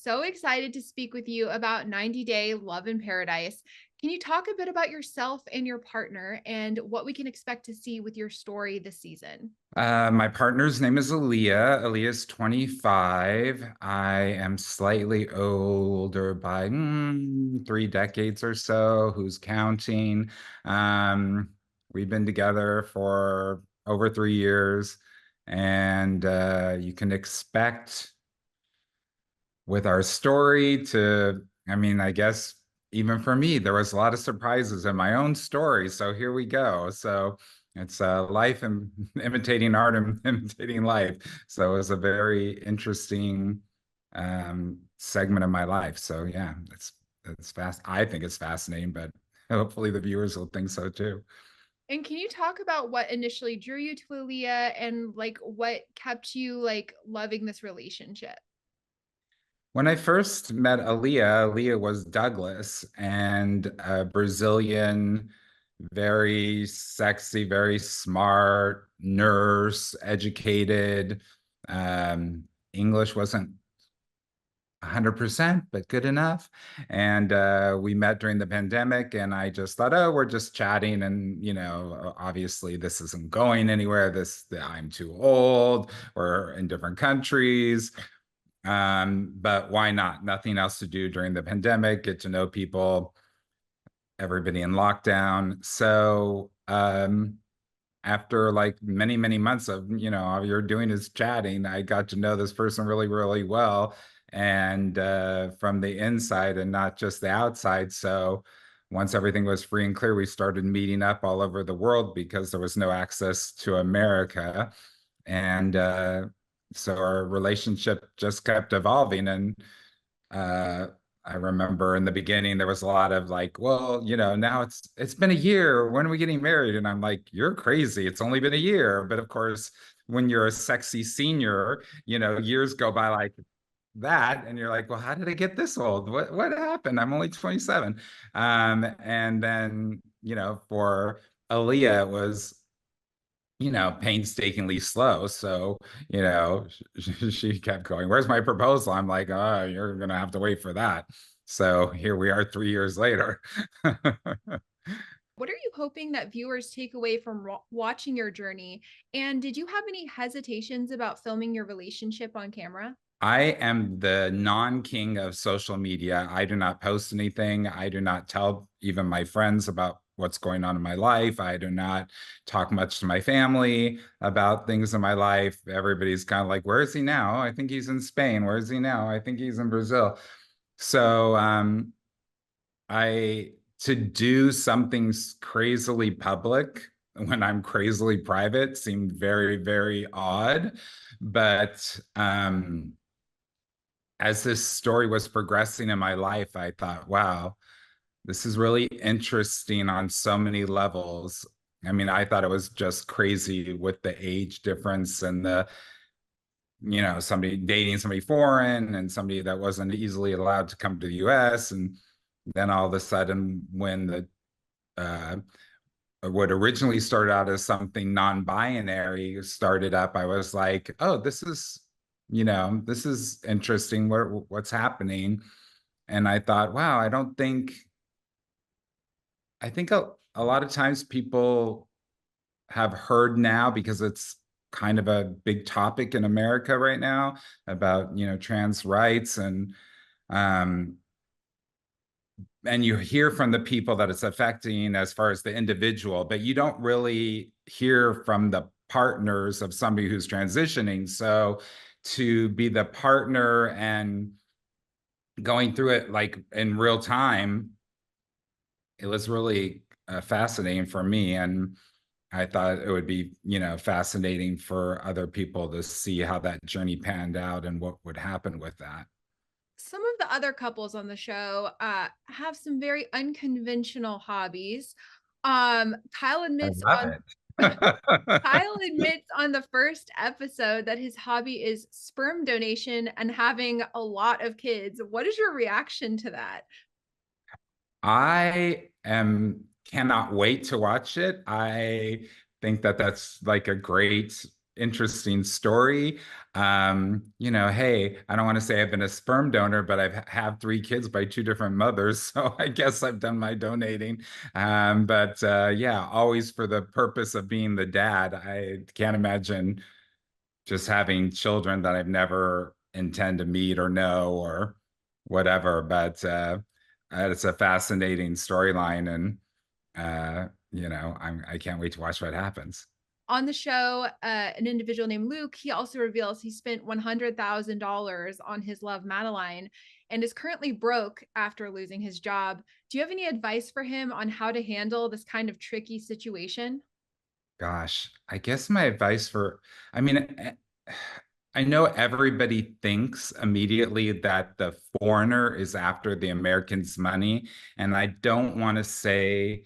so excited to speak with you about 90-Day Love in Paradise. Can you talk a bit about yourself and your partner and what we can expect to see with your story this season? My partner's name is Alliya. Alliya's 25. I am slightly older by 3 decades or so. Who's counting? We've been together for over 3 years, and you can expect with our story I guess even for me, there was a lot of surprises in my own story. So here we go. So it's life and imitating art and imitating life. So it was a very interesting segment of my life. So yeah, it's fast. I think it's fascinating, but hopefully the viewers will think so too. And can you talk about what initially drew you to Aliyah and like what kept you like loving this relationship? When I first met Alliya was Douglas and a Brazilian, very sexy, very smart nurse, educated. English wasn't 100%, but good enough. And we met during the pandemic, and I just thought, oh, we're just chatting. And, obviously, this isn't going anywhere. I'm too old. We're in different countries. But why not? Nothing else to do during the pandemic, get to know people, everybody in lockdown. So after like many, many months of, all you're doing is chatting, I got to know this person really, really well. And from the inside and not just the outside. So once everything was free and clear, we started meeting up all over the world because there was no access to America. And so our relationship just kept evolving. And uh, I remember in the beginning there was a lot of like, well, now it's been a year. When are we getting married? And I'm like, you're crazy. It's only been a year. But of course, when you're a sexy senior, years go by like that, and you're like, well, how did I get this old? What happened? I'm only 27. And then, for Alliya, it was painstakingly slow. So, she kept going, where's my proposal? I'm like, oh, you're going to have to wait for that. So here we are 3 years later. What are you hoping that viewers take away from watching your journey? And did you have any hesitations about filming your relationship on camera? I am the non-king of social media. I do not post anything. I do not tell even my friends about what's going on in my life. I do not talk much to my family about things in my life. Everybody's kind of like, where is he now? I think he's in Spain. Where is he now? I think he's in Brazil. So I to do something crazily public when I'm crazily private seemed very, very odd. But as this story was progressing in my life, I thought, wow, this is really interesting on so many levels. I mean, I thought it was just crazy with the age difference and somebody dating somebody foreign and somebody that wasn't easily allowed to come to the US. And then all of a sudden, when uh, what originally started out as something non-binary started up, I was like, oh, this is interesting. What's happening? And I thought, wow, I think a lot of times people have heard now because it's kind of a big topic in America right now about, trans rights um, and you hear from the people that it's affecting as far as the individual, but you don't really hear from the partners of somebody who's transitioning. So to be the partner and going through it like in real time, it was really fascinating for me. And I thought it would be, fascinating for other people to see how that journey panned out and what would happen with that. Some of the other couples on the show have some very unconventional hobbies. Kyle I admits love on it. Kyle admits on the first episode that his hobby is sperm donation and having a lot of kids. What is your reaction to that? I cannot wait to watch it. I think that that's like a great interesting story. Hey, I don't want to say I've been a sperm donor, but I've have 3 kids by 2 different mothers, so I guess I've done my donating. But yeah, always for the purpose of being the dad. I can't imagine just having children that I've never intend to meet or know or whatever. But it's a fascinating storyline, and I can't wait to watch what happens. On the show, an individual named Luke, he also reveals he spent $100,000 on his love, Madeline, and is currently broke after losing his job. Do you have any advice for him on how to handle this kind of tricky situation? Gosh, I guess my advice for, I mean, I know everybody thinks immediately that the foreigner is after the American's money, and I don't want to say,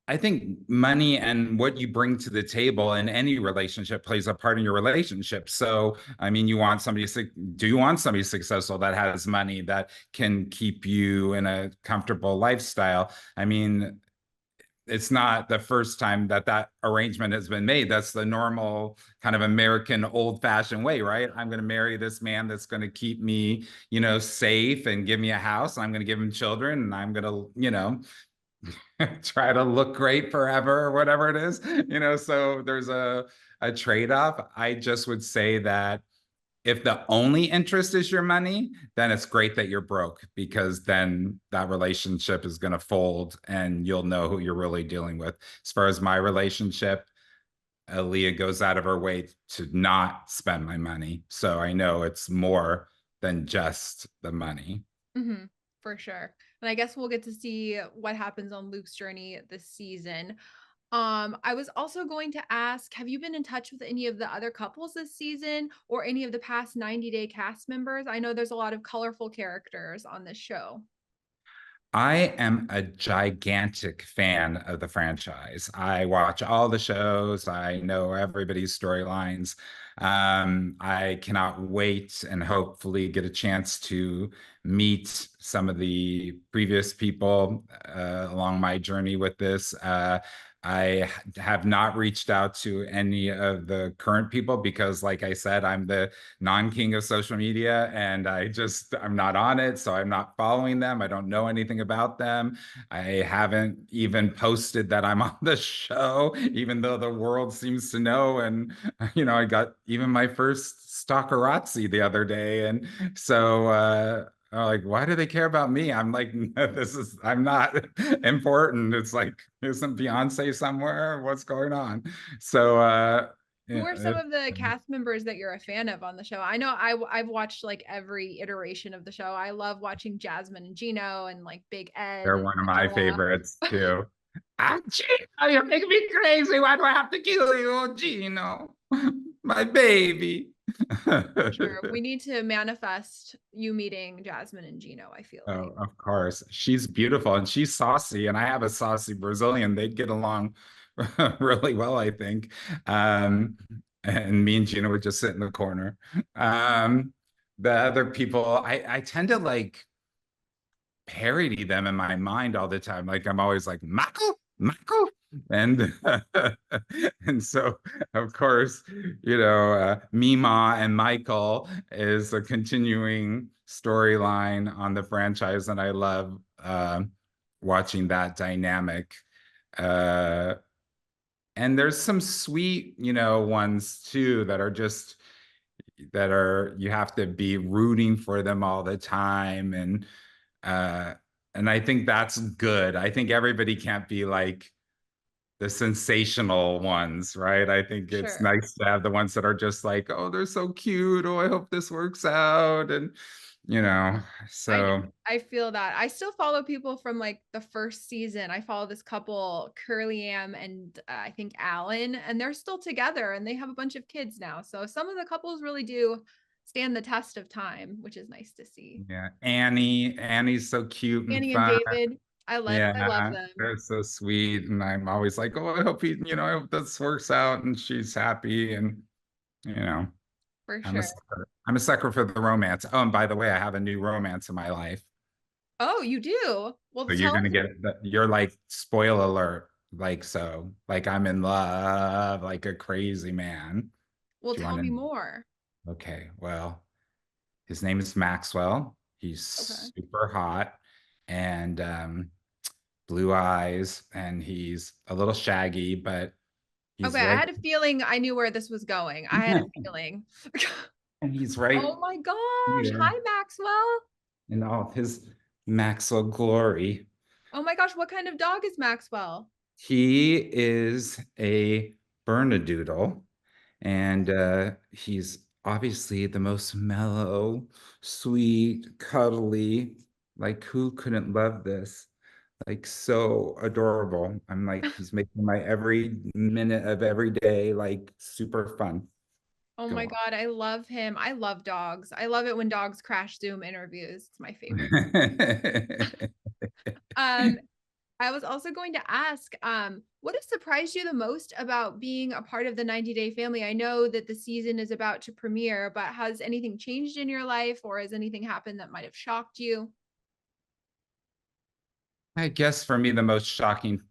I think money and what you bring to the table in any relationship plays a part in your relationship. So, I mean, do you want somebody successful that has money that can keep you in a comfortable lifestyle? I mean, it's not the first time that that arrangement has been made. That's the normal kind of American old fashioned way, right? I'm going to marry this man that's going to keep me, safe and give me a house. I'm going to give him children, and I'm going to, try to look great forever or whatever it is. So there's a trade-off. I just would say that if the only interest is your money, then it's great that you're broke, because then that relationship is going to fold and you'll know who you're really dealing with. As far as my relationship, Alliya goes out of her way to not spend my money. So I know it's more than just the money. Mm-hmm, for sure. And I guess we'll get to see what happens on Luke's journey this season. I was also going to ask, have you been in touch with any of the other couples this season or any of the past 90-day cast members? I know there's a lot of colorful characters on this show. I am a gigantic fan of the franchise. I watch all the shows. I know everybody's storylines. I cannot wait and hopefully get a chance to meet some of the previous people along my journey with this. I have not reached out to any of the current people because, like I said, I'm the non-king of social media, and I'm not on it, so I'm not following them. I don't know anything about them. I haven't even posted that I'm on the show, even though the world seems to know. And I got even my first stalkerazzi the other day, and so I'm like, why do they care about me? I'm like, I'm not important. It's like, isn't Beyonce somewhere? What's going on? So Who yeah, are some of the cast members that you're a fan of on the show? I know I've watched like every iteration of the show. I love watching Jasmine and Gino and like Big Ed they're and one of my Angela. favorites too. Ah, Gino, you're making me crazy. Why do I have to kill you, oh, Gino? My baby. For sure. We need to manifest you meeting Jasmine and Gino, I feel like. Oh, of course. She's beautiful and she's saucy, and I have a saucy Brazilian. They'd get along really well, I think. And me and Gina would just sit in the corner. Um, the other people, I tend to like parody them in my mind all the time. Like I'm always like, Mako, Mako. And and so of course, Mima and Michael is a continuing storyline on the franchise, and I love watching that dynamic. Uh, and there's some sweet, ones too that are you have to be rooting for them all the time, uh and I think that's good. I think everybody can't be like the sensational ones, right? I think it's Sure. nice to have the ones that are just like, oh, they're so cute, oh, I hope this works out, and you know I so I feel that. I still follow people from like the first season. I follow this couple, Curly Am and I think Alan, and they're still together and they have a bunch of kids now. So some of the couples really do stand the test of time, which is nice to see. yeah, Annie's so cute and Annie and fun. David, I love Yeah, them they're so sweet, and I'm always like, oh, I hope this works out and she's happy, and you know for I'm a sure. sucker. I'm a sucker for the romance. Oh, and by the way, I have a new romance in my life. Oh, you do? Well, So you're tell gonna us. get you're like, spoil alert. like so, like I'm in love, like a crazy man. Well, Do you tell want me to? more. Okay, well, his name is Maxwell. He's Okay. super hot and blue eyes, and he's a little shaggy, but Okay, he's I right. had a feeling I knew where this was going. I had a feeling. And he's right Oh my gosh. here Hi, Maxwell. in all his Maxwell glory. Oh my gosh, what kind of dog is Maxwell? He is a Bernedoodle, and he's obviously the most mellow, sweet, cuddly. Like, who couldn't love this? Like, so adorable. I'm like, he's making my every minute of every day like super fun. Oh Go my God, I love him. I love dogs. I love it when dogs crash Zoom interviews. It's my favorite. on. Um, I was also going to ask, what has surprised you the most about being a part of the 90 Day family? I know that the season is about to premiere, but has anything changed in your life or has anything happened that might have shocked you? I guess for me, the most shocking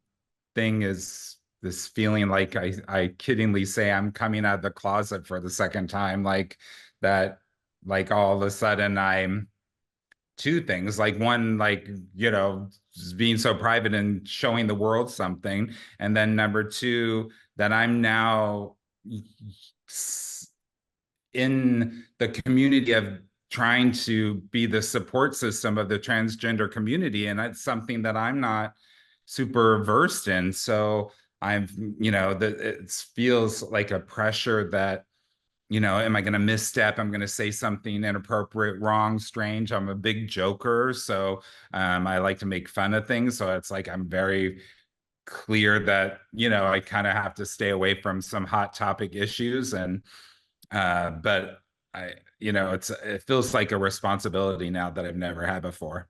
thing is this feeling like I kiddingly say I'm coming out of the closet for the second time, like that, like all of a sudden I'm two things. Like one, like, being so private and showing the world something. And then number two, that I'm now in the community of trying to be the support system of the transgender community. And that's something that I'm not super versed in. So I'm, that it feels like a pressure that, am I going to misstep? I'm going to say something inappropriate, wrong, strange. I'm a big joker. So I like to make fun of things. So it's like I'm very clear that, I kind of have to stay away from some hot topic issues. But it feels like a responsibility now that I've never had before.